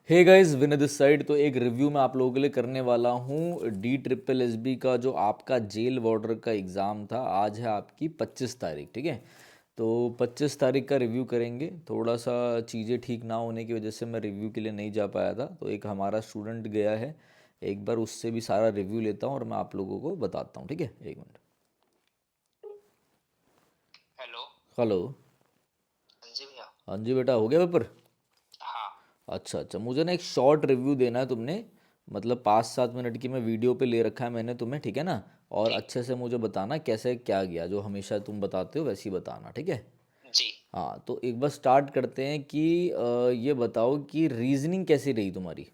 Hey guys, Vinay this side. तो एक review मैं आप लोगों के लिए करने वाला हूँ डी ट्रिपल एस बी का। जो आपका जेल वार्डर का एग्ज़ाम था, आज है आपकी 25 तारीख, ठीक है। तो 25 तारीख का रिव्यू करेंगे। थोड़ा सा चीज़ें ठीक ना होने की वजह से मैं रिव्यू के लिए नहीं जा पाया था, तो एक हमारा स्टूडेंट गया है, एक बार उससे भी सारा रिव्यू लेता हूँ और मैं आप लोगों को बताता हूँ, ठीक है। एक मिनट। हेलो। हेलो। हाँ जी भैया। हाँ जी बेटा, हो गया पेपर? हाँ। अच्छा अच्छा, मुझे ना एक शॉर्ट रिव्यू देना है। तुमने मतलब 5-7 मिनट की मैं वीडियो पे ले रखा है मैंने तुम्हें, ठीक है ना। और ठीक। अच्छे से मुझे बताना कैसे क्या गया, जो हमेशा तुम बताते हो वैसे ही बताना, ठीक है। जी। हाँ, तो एक बार स्टार्ट करते हैं कि ये बताओ कि रीजनिंग कैसी रही तुम्हारी।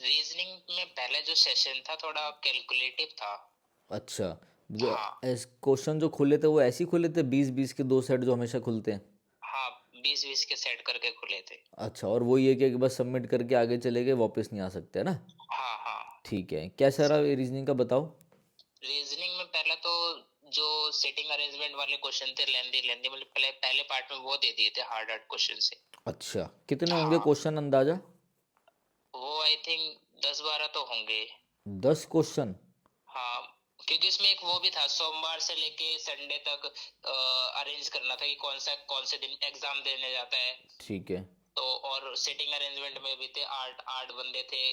रीजनिंग में पहले जो सेशन था थोड़ा कैलकुलेटिव था। अच्छा। हाँ। क्वेश्चन जो खुले थे वो ऐसे ही खुले थे, 20-20 के दो सेट जो हमेशा खुलते हैं? हाँ, 20-20 के सेट करके खुले थे। अच्छा, और वही है कि बस सबमिट करके आगे चले गए, वापस नहीं आ सकते, है ना। हाँ हाँ। ठीक है, कैसा रहा रीजनिंग का बताओ। रीजनिंग में पहले तो जो सेटिंग अरेंजमेंट वाले क्वेश्चन थे लेंदी लेंदी, मतलब पहले पहले पार्ट में वो दे दिए थे हार्ड हार्ड क्वेश्चन से। अच्छा, कितने होंगे हाँ, क्वेश्चन अंदाजा? वो आई थिंक 10-12 तो होंगे। 10 क्वेश्चन? हाँ, क्योंकि इसमें एक वो भी था, सोमवार से लेके संडे तक अरेंज करना था कि कौन से दिन एग्जाम देने जाता है। ठीक है। तो और सेटिंग अरेंजमेंट में भी थे, आठ आठ बंदे थे।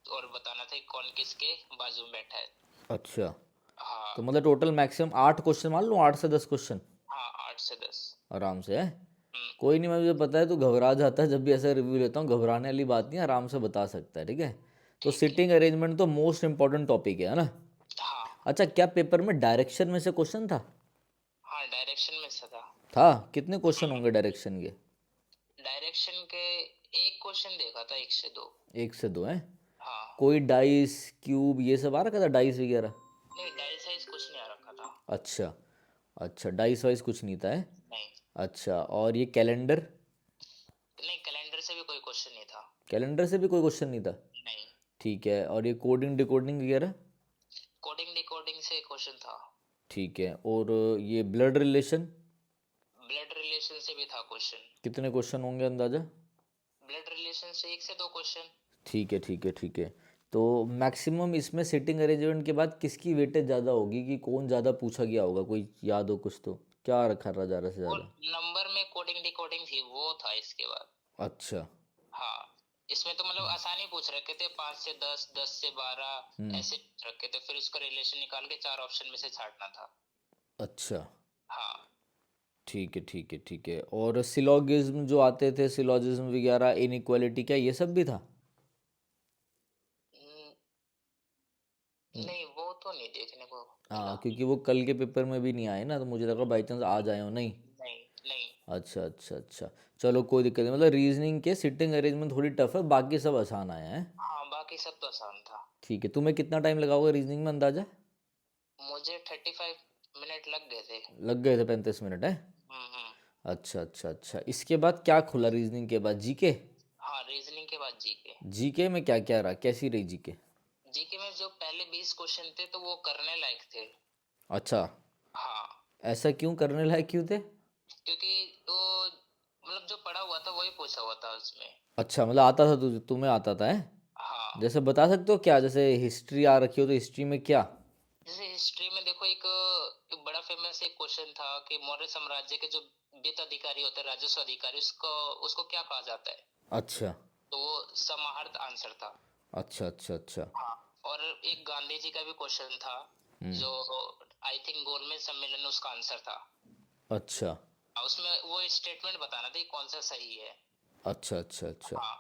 और बताना था कि कौन किसके बाजू में बैठा है। अच्छा, तो हाँ। मतलब टोटल मैक्सिमम 8 क्वेश्चन मान लो, 8 से 10 क्वेश्चन हाँ, 8 से 10। आराम से है। हम्म। कोई नहीं, मुझे पता है तू घबरा जाता है जब भी ऐसा रिव्यू लेता हूँ, घबराने वाली बात नहीं, आराम से बता सकता है, ठीक है। तो ठीक है। सिटिंग अरेंजमेंट तो मोस्ट इंपॉर्टेंट टॉपिक है ना। हाँ। अच्छा, क्या पेपर में डायरेक्शन में से क्वेश्चन था? हाँ, डायरेक्शन में से था। था? कितने क्वेश्चन होंगे डायरेक्शन के? डायरेक्शन के एक क्वेश्चन देखा था, 1 से 2। 1 से 2 है? हाँ। कोई डाइस क्यूब ये सब आ रखा था, डाइस वगैरह? नहीं, डाई साइज कुछ नहीं आ रखा था। अच्छा। अच्छा, डाइस वाइस कुछ नहीं था है। नहीं। अच्छा, और ये कैलेंडर? नहीं, कैलेंडर से भी कोई क्वेश्चन नहीं था। कैलेंडर से भी कोई क्वेश्चन नहीं था? नहीं। ठीक है, और ये कोडिंग डिकोडिंग वगैरह? कोडिंग डिकोडिंग से क्वेश्चन था। ठीक है, और ये ब्लड रिलेशन? ब्लड रिलेशन से भी था क्वेश्चन। कितने क्वेश्चन होंगे अंदाजा? ब्लड रिलेशन से 1 से 2 क्वेश्चन। ठीक है ठीक है ठीक है। तो मैक्सिमम इसमें सिटिंग अरेंजमेंट के बाद किसकी वेटेज ज़्यादा होगी, कि कौन ज़्यादा पूछा गया होगा, कोई याद हो कुछ तो? क्या रखा रहा ज़्यादा से वो ज़्यादा? नंबर में कोडिंग डिकोडिंग थी, वो था इसके बाद। अच्छा। हाँ। इसमें तो मतलब आसानी पूछ रखे थे, 5 से 10, 10 से 12 हम्म। ऐसे पूछ रखे थे, फिर उसका रिलेशन निकाल के 4 ऑप्शन में से छांटना था। अच्छा। हाँ। ठीक है ठीक है ठीक है, और सिलोगिज्म जो आते थे, सिलोजिज्म वगैरह, इनइक्वालिटी, क्या ये सब भी था? न- नहीं, वो तो नहीं देखने को हाँ, मिला। क्योंकि वो कल के पेपर में भी नहीं आए ना, तो मुझे लगा बाई चांस आ जाए हो, नहीं। नहीं। नहीं। अच्छा अच्छा अच्छा। चलो कोई दिक्कत नहीं, मतलब रीजनिंग के सिटिंग अरेंजमेंट थोड़ी टफ है, बाकी सब आसान आए हैं। हाँ, बाकी सब तो आसान था। ठीक है, तुम्हें कितना टाइम लगाओगे रीजनिंग में अंदाजा? मुझे 35 मिनट लग गए थे। लग गए थे 35 मिनट है? हम्म। अच्छा अच्छा अच्छा, इसके बाद क्या खुला रीजनिंग के बाद? जीके? हाँ, रीजनिंग के बाद जीके। जीके में क्या क्या रहा, कैसी रही जीके? जीके में जो पहले 20 क्वेश्चन थे तो वो करने लायक थे। अच्छा। हाँ। ऐसा क्यों, करने लायक क्यों थे? क्योंकि तो मतलब जो पढ़ा हुआ था वही पूछा हुआ था उसमें। अच्छा, मतलब आता था तुम्हें आता था है? हाँ। जैसे बता सकते हो क्या, जैसे हिस्ट्री आ रखी हो तो हिस्ट्री में क्या? जैसे हिस्ट्री में देखो, एक बड़ा फेमस एक क्वेश्चन था कि मौर्य साम्राज्य के जो वित्त अधिकारी होते हैं, राजस्व अधिकारी, उसको उसको क्या कहा जाता है। अच्छा तो वो समाहर्त आंसर था। अच्छा अच्छा अच्छा। हाँ। और एक गांधी जी का भी क्वेश्चन था, हम्म। जो आई थिंक गोलमेज सम्मेलन में उसका आंसर था। अच्छा उसमें वो स्टेटमेंट बताना था कि कौन सा सही है। अच्छा अच्छा अच्छा। हाँ।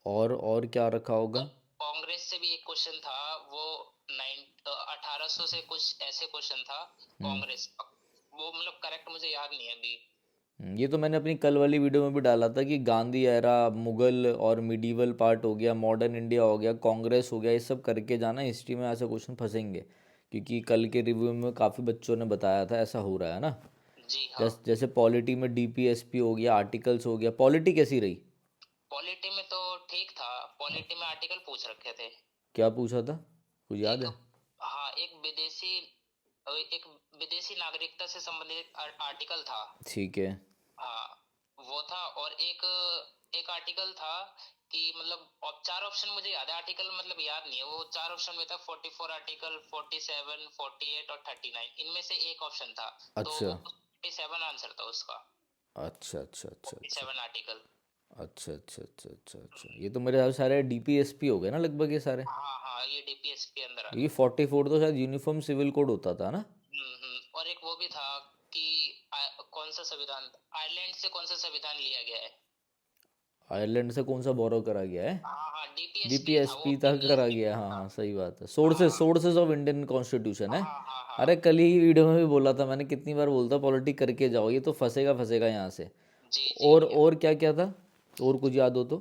और क्या रखा और होगा? कांग्रेस से भी एक क्वेश्चन था, वो 1800 से कुछ ऐसे क्वेश्चन था हम्म। कांग्रेस का। वो मतलब करेक्ट मुझे याद नहीं है अभी। ये तो मैंने अपनी कल वाली वीडियो में भी डाला था कि गांधी एरा, मुगल और मिडीवल पार्ट हो गया, मॉडर्न इंडिया हो गया, कांग्रेस हो गया, ये सब करके जाना, हिस्ट्री में ऐसे क्वेश्चन फंसेंगे। क्योंकि कल के रिव्यू में काफ़ी बच्चों ने बताया था ऐसा हो रहा है ना। जी हाँ। जैसे पॉलिटी में डीपीएसपी हो गया, आर्टिकल्स हो गया। पॉलिटी कैसी रही? पॉलिटी में तो ठीक था। पॉलिटी में आर्टिकल पूछ रखे थे। क्या पूछा था, कुछ याद एक, है? हाँ, एक विदेशी नागरिकता से संबंधित आर्टिकल था। ठीक है। हाँ, वो था। और एक एक आर्टिकल था कि मतलब चार ऑप्शन मुझे याद है, आर्टिकल मतलब याद नहीं है, वो चार ऑप्शन में था 44 आर्टिकल, 47, 48 और 39, इनमें से एक ऑप्शन था, तो अच्छा वो 47 आंसर था उसका। अच्छा अच्छा अच्छा अच्छा 47 आर्टिकल। अच्छा अच्छा अच्छा अच्छा अच्छा, ये तो मेरे ख्याल से सारे डीपीएसपी हो गए ना लगभग ये सारे। हाँ हाँ, ये डीपीएस के अंदर आ ये गया। 44 तो शायद यूनिफॉर्म सिविल कोड होता था ना। और एक वो भी था कि कौन सा संविधान, आयरलैंड से कौन सा संविधान लिया गया है। आयरलैंड से कौन सा बोरो करा गया है। हाँ हाँ, डीपीएसपी था वो, डीपीएसपी तक करा गया, हाँ हाँ सही बात है। सोर्सेस हाँ सोर्सेस ऑफ इंडियन कॉन्स्टिट्यूशन है। हाँ हाँ हाँ। अरे कल ही वीडियो में भी बोला था मैंने, कितनी बार बोलता पॉलिटिक करके जाओ, ये तो फंसेगा फंसेगा यहाँ से। जी जी। और क्या क्या था, और कुछ याद हो तो।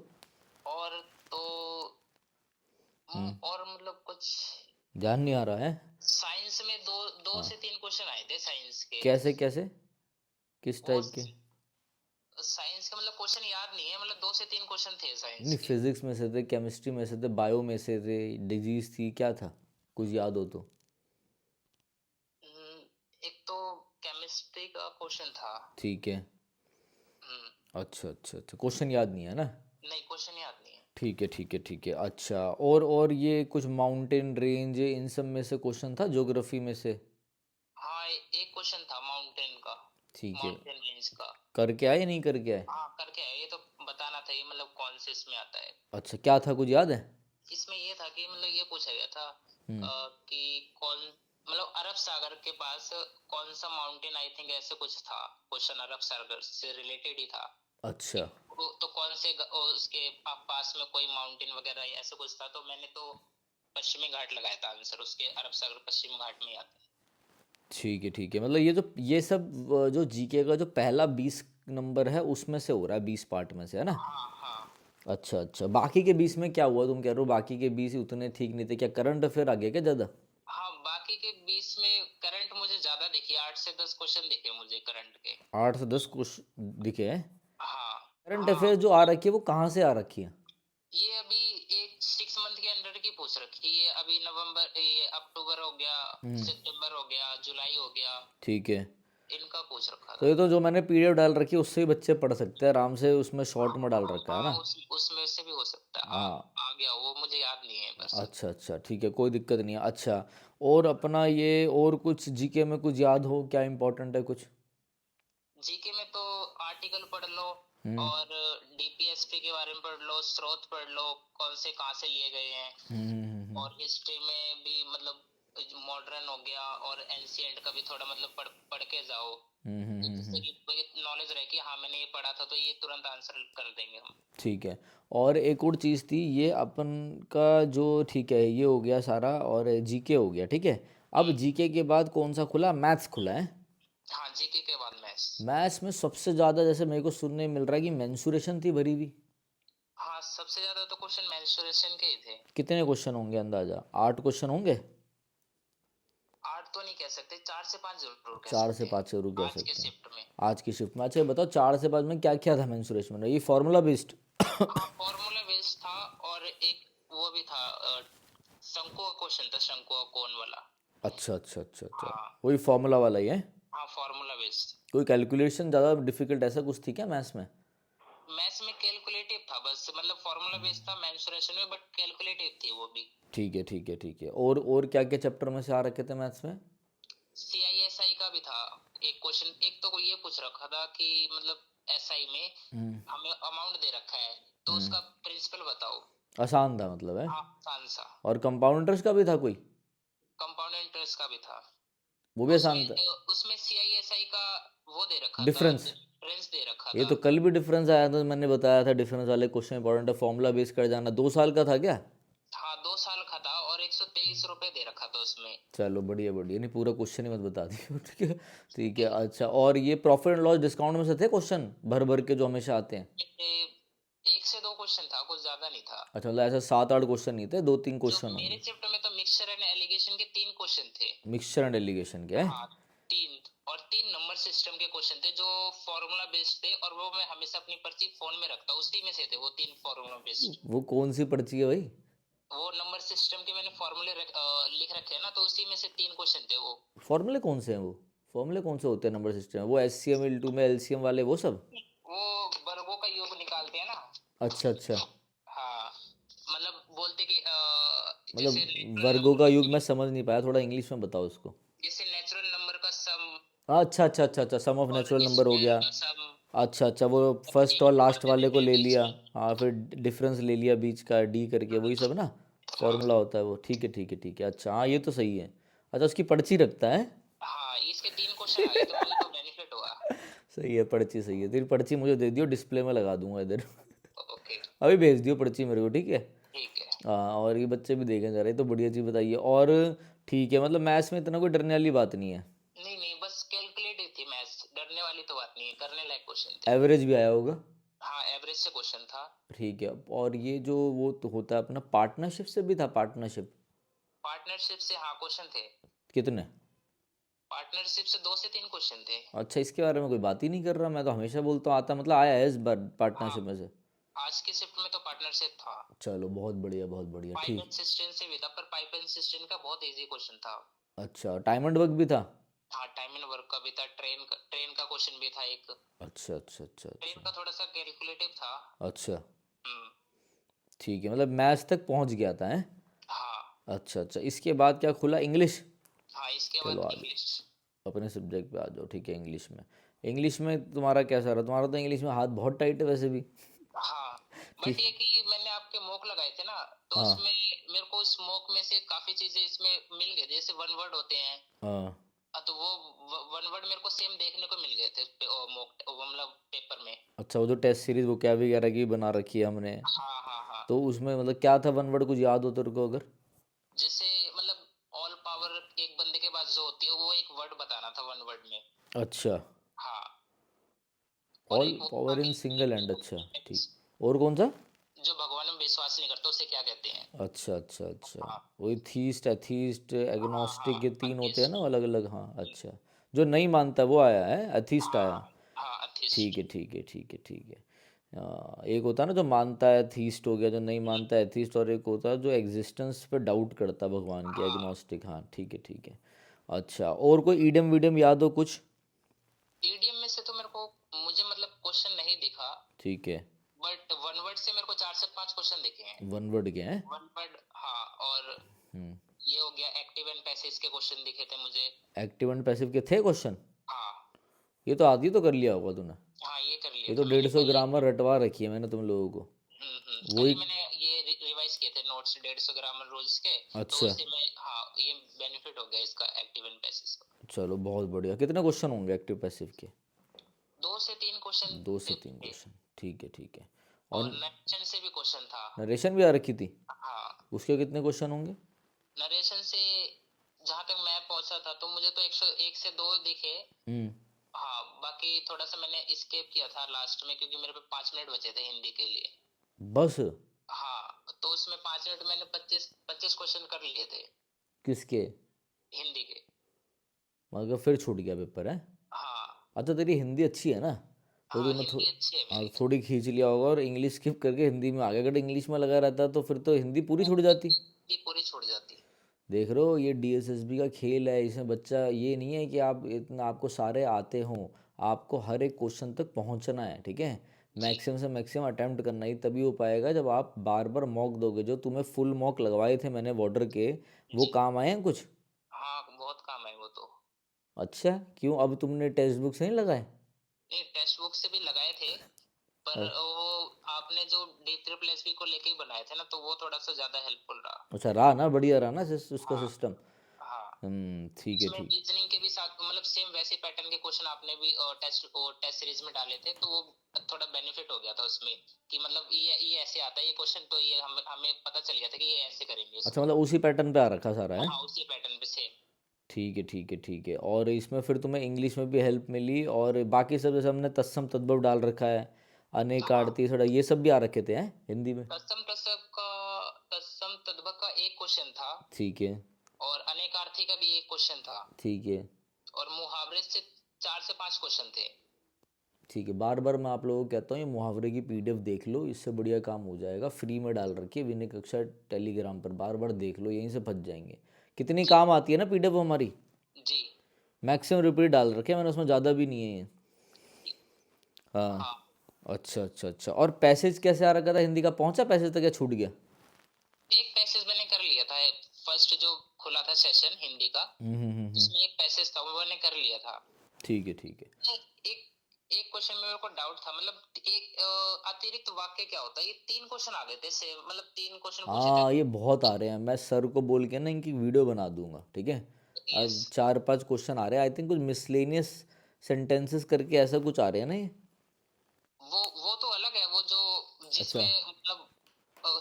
और तो और मतलब कुछ ध्यान नहीं आ रहा है। साइंस में दो दो से तीन क्वेश्चन आए थे साइंस के। कैसे कैसे, किस वो टाइप के। साइंस के मतलब क्वेश्चन याद नहीं है, मतलब दो से तीन क्वेश्चन थे नहीं, साइंस के। फिजिक्स में से थे, केमिस्ट्री में से थे, बायो में से थे, डिजीज थी, क्या था, कुछ याद हो तो। एक तो केमिस्ट्री का क्वेश्चन था। ठीक है। हम्म, अच्छा अच्छा अच्छा, क्वेश्चन याद नहीं है ना। नहीं क्वेश्चन याद नहीं है। ठीक है ठीक है ठीक है, अच्छा। और ये कुछ माउंटेन रेंज इन सब में से क्वेश्चन था, ज्योग्राफी में से। हाँ, एक क्वेश्चन था माउंटेन का, ठीक है। माउंटेन रेंज का। करके आए या नहीं करके आए। हाँ करके है, ये तो बताना था ये मतलब कौन से इसमें आता है। अच्छा, क्या था, कुछ याद है। इसमें ये था कि मतलब ये पूछा गया था हम्म। कि कौन मतलब अरब सागर के पास कौन सा माउंटेन, आई थिंक ऐसे कुछ था क्वेश्चन, अरब सागर से रिलेटेड ही था कि अच्छा तो कौन से उसके पास में कोई माउंटेन वगैरह ऐसे कुछ था, तो मैंने तो पश्चिमी घाट लगाया था आंसर, उसके अरब सागर पश्चिमी घाट में ही आता है। ठीक है, मतलब ये जो ये सब जो जीके का जो पहला 20 नंबर है उसमें से हो रहा है, 20 पार्ट में से है ना। हाँ हाँ अच्छा अच्छा, बाकी के 20 में क्या हुआ, तुम कह रहे हो बाकी के 20 ही उतने ठीक नहीं थे, क्या करंट अफेयर आ गया क्या ज़्यादा। हाँ। बाकी के 20 में करंट मुझे ज्यादा दिखे, 8 से 10 क्वेश्चन दिखे मुझे करंट के। 8 से 10 कुछ दिखे हैं। हाँ करंट हाँ। अफेयर जो आ रखी है वो कहाँ से आ रखी है। ये अभी एक 6 मंथ के अंदर की पूछ रखी है, ये अभी नवंबर, ये अक्टूबर हो गया, सितंबर हो गया, जुलाई हो गया, ठीक है। इनका पूछ रखा तो था। ये तो जो मैंने पीडीएफ डाल रखी है उससे ही बच्चे पढ़ सकते हैं आराम से, उसमें शॉर्ट में डाल रखा है हाँ ना। उसमें से भी हो सकता है, हाँ। आ गया वो, मुझे याद नहीं है बस। अच्छा अच्छा ठीक है, कोई दिक्कत नहीं है। अच्छा, और अपना ये और कुछ जीके में कुछ याद हो क्या इम्पोर्टेंट है कुछ। जीके में तो आर्टिकल पढ़ लो, हम्म और डीपीएसपी के बारे में पढ़ लो, स्रोत पढ़ लो कौन से कहाँ से लिए गए हैं, और हिस्ट्री में भी मतलब मॉडर्न हो गया और एंशियंट का भी थोड़ा मतलब पढ़ के जाओ, तो जिससे कि नॉलेज रहे कि हाँ मैंने ये पढ़ा था, तो ये तुरंत आंसर कर देंगे हम। ठीक है। और एक और चीज़ थी, ये अपन का जो, ठीक है ये हो गया सारा, और जीके हो गया ठीक है। अब हम्म, जीके के बाद कौन सा खुला, मैथ्स खुला है। हाँ जीके के बाद मैथ्स। मैथ्स में सबसे ज़्यादा जैसे मेरे को सुनने मिल रहा है कि मेंसुरेशन थी भरी हुई। हाँ सबसे ज्यादा तो क्वेश्चन मेंस्ट्रुएशन के ही थे। कितने क्वेश्चन होंगे अंदाजा, 8 क्वेश्चन होंगे। 8 तो नहीं कह सकते, 4 से 5 जरूर कह 4 से 5 सकते जरूर कह हैं आज के सकते हैं। शिफ्ट में। आज की शिफ्ट में। अच्छा ये बताओ, 4 से 5 में क्या क्या था मेंसुरेशन में, ये फॉर्मूला बेस्ड। हाँ फॉर्मूला बेस्ड था, और एक वो भी था, शंकु का क्वेश्चन था, शंकु का कोण वाला। अच्छा अच्छा अच्छा अच्छा, हाँ वही फॉर्मूला वाला ही है। हाँ फॉर्मूला बेस्ड। कोई कैलकुलेशन ज़्यादा डिफिकल्ट ऐसा कुछ थी क्या मैथ्स में। मैथ्स में कैलकुलेटिव था बस, मतलब फॉर्मूला बेस्ड था मेंस्ट्रुएशन में, बट कैलकुलेटिव थी वो भी। ठीक है ठीक है ठीक है, और क्या क्या चैप्टर में से आ रखे थे मैथ्स में। सीआईएसआई का भी था एक क्वेश्चन, एक तो ये पूछ रखा था कि मतलब एसआई में हमें अमाउंट दे रखा है, तो उसका प्रिंसिपल बताओ। आसान था मतलब है। हाँ आसान सा। और कंपाउंड इंटरेस्ट का भी था कोई। कंपाउंड इंटरेस्ट का भी था। वो भी उसमें आसान था। उसमें सीआईएसआई का वो दे रखा था, डिफरेंस। डिफरेंस दे रखा ये था। तो कल भी डिफरेंस आया था, मैंने बताया था डिफरेंस वाले क्वेश्चन इंपॉर्टेंट है, फॉर्मूला बेस कर जाना, 2 साल का था क्या। हाँ 2 साल का था, और 123 रुपए दे रखा था उसमें। चलो बढ़िया बढ़िया, नहीं पूरा क्वेश्चन ही मत बता दियो ठीक है। ठीक है अच्छा, और ये प्रॉफिट एंड लॉस डिस्काउंट में से थे क्वेश्चन भर भर के जो हमेशा आते हैं। 1 से 2 क्वेश्चन था, कुछ ज्यादा नहीं था। अच्छा, मतलब ऐसा 7 8 क्वेश्चन नहीं थे, 2 3 जो क्वेश्चन मेरे होंगे। शिफ्ट में तो मिक्सचर एंड एलिगेशन के 3 क्वेश्चन थे। मिक्सचर एंड एलिगेशन के है। हाँ 3, और 3 नंबर सिस्टम के क्वेश्चन थे जो फॉर्मूला बेस्ड थे, और वो मैं हमेशा अपनी पर्ची फोन में रखता, उसी में से थे वो 3 फॉर्मूला बेस्ड। वो कौन सी पर्ची है भाई। वो नंबर सिस्टम के मैंने फॉर्मूले लिख रखे हैं ना, तो उसी में से 3 क्वेश्चन थे वो। फॉर्मूले कौन से हैं वो, फॉर्मूले कौन से होते हैं नंबर सिस्टम में, वो एस सी एम L2 में एलसीएम वाले वो सब। वो वर्गों का योग निकालते हैं ना। अच्छा अच्छा, हाँ, मतलब बोलते कि मतलब जैसे नेचुरल वर्गों का नंबर, युग मैं समझ नहीं पाया, थोड़ा इंग्लिश में बताओ उसको। जैसे नेचुरल नंबर का सम अच्छा अच्छा अच्छा अच्छा, सम ऑफ और नेचुरल नंबर हो स्क्वायर गया। का सम, अच्छा अच्छा, वो फर्स्ट और एक लास्ट बोलते थे वाले को ले लिया। डेविएशन। हाँ, फिर डिफरेंस ले लिया बीच का, डी करके, वही सब ना हाँ फॉर्मूला होता है वो। ठीक है ठीक है ठीक है, अच्छा हाँ, ये तो सही है। अच्छा, उसकी पर्ची रखता है। हाँ, इसके 3 क्वेश्चन आ गए तो मुझे तो बेनिफिट हुआ। सही है, पर्ची सही है। तेरी पर्ची मुझे दे दियो, डिस्प्ले में लगा दूंगा इधर। ओके, अभी भेज दियो पर्ची मेरे को, ठीक है। ठीक है। हाँ, और ये बच्चे भी देखें जरा, ये तो बढ़िया चीज़ बताइए। और ठीक है, मतलब मैथ्स में इतना कोई डरने वाली बात नहीं है। नहीं नहीं, बस कैलकुलेटिव थी मैथ्स, डरने वाली तो बात नहीं है, करने लायक क्वेश्चन थे। एवरेज भी आया होगा। हाँ, एवरेज से क्वेश्चन था। ठीक है। और ये जो वो तो होता है अपना, पार्टनरशिप से भी था, पार्टनरशिप पार्टनरशिप से हाँ क्वेश्चन थे। कितने? पार्टनरशिप से 2 से 3 क्वेश्चन थे। अच्छा, इसके बारे में कोई बात ही नहीं कर रहा। मैं तो हमेशा बोलता हूँ आता, मतलब आया है इस बार हाँ, पार्टनरशिप में से। आज की शिफ्ट में तो पार्टनरशिप था। चलो बहुत बढ़िया बहुत बढ़िया, पाइप एंड ठीक। सिस्टम से भी था, पर पाइप एंड सिस्टम का बहुत इजी क्वेश्चन था। अच्छा, टाइम एंड वर्क भी था। हाँ, टाइम एंड वर्क का भी था, ट्रेन का क्वेश्चन भी था एक। अच्छा अच्छा अच्छा ट्रेन अच्छा का थोड़ा सा कैलकुलेटिव था। अच्छा, हम्म। ठीक है, मतलब मैथ्स तक पहुंच गया था है। हाँ अच्छा अच्छा, इसके बाद क्या खुला? इंग्लिश। हाँ, इसके चलो बाद आ इंग्लिश। जाओ, अपने सब्जेक्ट पे आ जाओ, ठीक है। इंग्लिश में, इंग्लिश में तुम्हारा कैसा रहा? तुम्हारा तो इंग्लिश में हाथ बहुत टाइट है वैसे भी। हाँ, बट ठीक। ये कि मैंने आपके मॉक लगाए थे ना, तो हाँ उसमें मेरे को उस मॉक में से काफी चीजें इसमें मिल गई, जैसे वन वर्ड होते हैं। हाँ। तो वो वन वर्ड मेरे को सेम देखने को मिल गए थे मॉक, मतलब पेपर में। अच्छा, वो जो टेस्ट सीरीज वो क्या वगैरह की बना रखी है हमने, हाँ हाँ हाँ। तो उसमें मतलब क्या था वन वर्ड, कुछ याद हो तेरे को अगर? जैसे मतलब ऑल पावर एक बंदे के पास जो होती है, वो एक वर्ड बताना था वन वर्ड में। अच्छा, हाँ, और ऑल एक वो था पावर इन कि सिंगल हैंड, अच्छा। ठीक। और कौन सा? जो भगवान में विश्वास नहीं करता उसे क्या कहते हैं। अच्छा अच्छा अच्छा, हाँ वही थीस्ट, एथीस्ट, हाँ हाँ, एग्नोस्टिक, ये तीन होते हैं ना अथिस्ट। अलग अलग। हाँ अच्छा, जो नहीं मानता वो आया है, एथीस्ट हाँ आया। हाँ, ठीक अथिस्ट। है ठीक है ठीक है ठीक है। एक होता है ना जो मानता है, थीस्ट हो गया, जो नहीं मानता है एथीस्ट, और एक होता है जो एग्जिस्टेंस पे डाउट करता है भगवान के, हाँ, एग्नोस्टिक। हाँ ठीक है ठीक है। अच्छा, और कोई ईडम वीडम याद हो कुछ? ईडीएम में से तो मेरे को, मुझे मतलब क्वेश्चन नहीं दिखा, ठीक है। बट वन वर्ड से मेरे को 4 से 5 क्वेश्चन दिखे हैं। वन वर्ड के हैं। वन वर्ड, हाँ। और हम्म। ये हो गया, एक्टिव एंड पैसिव के क्वेश्चन दिखे थे मुझे। एक्टिव एंड पैसिव के थे क्वेश्चन? हाँ ये तो आदि तो कर लिया होगा तूने। हाँ, ये कर लिए ये तो थे मैंने 150 कल। ग्रामर रटवा रखी है मैंने तुम लोगों को। कल ही वही। मैंने ये रिवाइज किए थे नोट्स 150 ग्रामर रोज के। तो अच्छा, उससे मैं, हाँ, ये बेनिफिट हो गया इसका एक्टिव एंड पैसिव का। चलो बहुत बढ़िया। कितने क्वेश्चन होंगे एक्टिव पैसिव के? 2 से 3 क्वेश्चन 2 से 3 थे। क्वेश्चन, ठीक है ठीक है। और और नरेशन से भी क्वेश्चन था। नरेशन भी आ रखी थी? हाँ, उसके कितने क्वेश्चन होंगे? नरेशन से जहां तक मैं पहुंचा था तो मुझे तो 101 से 2 दिखे। हम्म। हाँ, बाकी थोड़ा सा मैंने स्केप किया था लास्ट में, क्योंकि मेरे पे 5 मिनट बचे थे हिंदी के लिए। बस? हाँ, तो उसमें 5 मिनट मैंने 25 क्वेश्चन कर लिए थे किसके? हिंदी के। मगर फिर छूट गया पेपर है? हाँ अच्छा, तेरी हिंदी अच्छी है ना, तो हाँ, तूने हिंदी अच्छी है हाँ, मेरी। थोड़ी खींच लिया होगा और इंग्लिश स्किप करके हिंदी में आ गया। अगर इंग्लिश में लगा रहता तो फिर तो हिंदी पूरी छूट जाती। हिंदी पूरी छूट जाती। देख रहे हो, ये डीएसएसबी का खेल है। इसमें बच्चा ये नहीं है कि आप इतना आपको सारे आते हों, आपको हर एक क्वेश्चन तक पहुंचना है, ठीक है। जी मैक्सिमम से मैक्सिमम अटेम्प्ट करना ही तभी हो पाएगा जब आप बार बार मॉक दोगे। जो तुम्हें फुल मॉक लगवाए थे मैंने बॉर्डर के, वो जी। काम आए हैं कुछ? हाँ, बहुत काम है वो तो। अच्छा, क्यों? अब तुमने टेक्स्ट बुक से नहीं लगाए? नहीं, टेक्स्ट बुक से भी लगाए थे, पर अ- वो आपने जो डी ट्रिपल एस बी को लेके ही बनाए थे ना, तो वो थोड़ा सा ज्यादा हेल्पफुल रहा। अच्छा, रहा ना, बढ़िया रहा ना उसका हाँ सिस्टम। हाँ, ठीक है उसमें ठीक। रीजनिंग के भी साथ मतलब सेम वैसे पैटर्न के क्वेश्चन आपने भी टेस्ट सीरीज में डाले थे, तो वो थोड़ा बेनिफिट हो गया था उसमें, कि मतलब ये ऐसे आता है ये क्वेश्चन, तो ये हमें पता चल गया था कि ये ऐसे करेंगे अच्छा, इसको। मतलब उसी पैटर्न पे आ रखा सारा है। हाँ, उसी पैटर्न पे सेम। ठीक है ठीक है ठीक है। और इसमें फिर तुम्हें इंग्लिश में भी हेल्प मिली, और बाकी सब जैसे हमने तत्सम तद्भव डाल रखा है, अनेक हाँ, आरती थोड़ा, ये सब भी आ रखे थे हैं हिंदी में। तत्सम तद्भव का एक क्वेश्चन था। ठीक है और अनेकार्थी का भी एक क्वेश्चन था। ठीक है और मुहावरे से 4 से 5 क्वेश्चन थे। ठीक है। बार बार मैं आप लोगों को कहता हूँ ये मुहावरे की पीडीएफ देख लो, इससे बढ़िया काम हो जाएगा। फ्री में डाल रखी है विनय कक्षा टेलीग्राम पर, बार बार देख लो, यहीं से फंस जाएंगे। कितनी जी काम आती है ना पीडीएफ हमारी। जी। मैक्सिमम रिपीट डाल रखे हैं मैंने, उसमें ज़्यादा भी नहीं है ये। हाँ। हाँ, अच्छा अच्छा अच्छा, और पैसेज कैसे आ रखा था हिंदी का, पहुंचा पैसेज तक या छूट गया? एक पैसेज मैंने कर लिया था, फर्स्ट जो खुला था सेशन हिंदी का, उसमें एक पैसेज था वो मैंने कर लिया था। ठीक है ठीक है। एक एक क्वेश्चन में मेरे को डाउट था, मतलब एक अतिरिक्त वाक्य क्या होता है, ये 3 क्वेश्चन आ गए थे से, मतलब 3 क्वेश्चन पूछे थे। हाँ ये बहुत आ रहे हैं, मैं सर को बोल के ना इनकी वीडियो बना दूंगा, ठीक है। यस, अब 4-5 क्वेश्चन आ रहे हैं, आई थिंक कुछ मिसलेनियस सेंटेंसेस करके ऐसा कुछ आ रहे हैं ना ये। वो तो अलग है, वो जो अच्छा जिसमें मतलब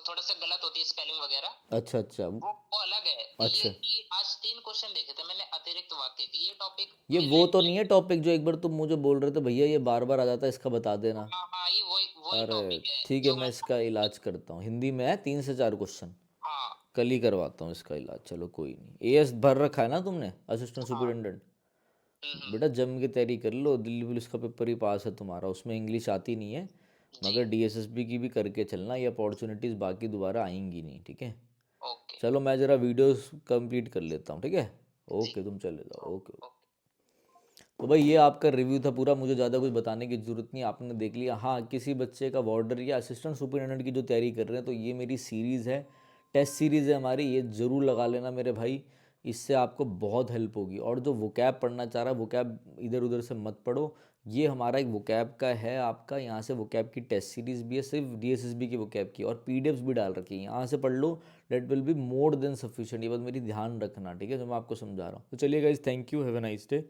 थोड़ा सा गलत होती है स्पेलिंग वगैरह, अच्छा अच्छा वो अलग है। अच्छा। ये आज 3 क्वेश्चन देखे थे मैंने अतिरिक्त वाक्य की, ये टॉपिक ये मिलने वो तो जुलने। नहीं है टॉपिक जो एक बार तुम मुझे बोल रहे थे भैया ये बार बार आ जाता है, इसका बता देना। हाँ हाँ, ये वही वही अरे टॉपिक है ठीक है, जो मैं इसका इलाज करता हूँ, हिंदी में है 3 से 4 क्वेश्चन, हाँ कल ही करवाता हूँ इसका इलाज। चलो कोई नहीं। एएस भर रखा है ना तुमने, असिस्टेंट हाँ। सुपरिटेंडेंट? हम्म। बेटा जम के तैयारी कर लो, दिल्ली पुलिस का पेपर ही पास है तुम्हारा, उसमें इंग्लिश आती नहीं है, जी। मगर डीएसएसबी की भी करके चलना, ये अपॉर्चुनिटीज़ बाकी दोबारा आएंगी नहीं, ठीक है। ओके। चलो मैं ज़रा वीडियोस कंप्लीट कर लेता हूँ, ठीक है। जी। ओके तुम चले जाओ, ओके। ओके। तो भाई ये आपका रिव्यू था पूरा, मुझे ज़्यादा कुछ बताने की ज़रूरत नहीं, आपने देख लिया। हाँ किसी बच्चे का वार्डर या असिस्टेंट सुपरिटेंडेंट की जो तैयारी कर रहे हैं, तो ये मेरी सीरीज़ है, टेस्ट सीरीज़ है हमारी, ये ज़रूर लगा लेना मेरे भाई, इससे आपको बहुत हेल्प होगी। और जो वोकैब पढ़ना चाह रहा है, वोकैब इधर उधर से मत पढ़ो, ये हमारा एक वोकैब का है आपका, यहाँ से वोकैब की टेस्ट सीरीज़ भी है, सिर्फ डीएसएसबी की वोकैब की, और पीडीएफ्स भी डाल रखी है, यहाँ से पढ़ लो, that will be more than sufficient. ये बात मेरी ध्यान रखना, ठीक है, जो मैं आपको समझा रहा हूँ। तो चलिए guys, thank you, have a nice day.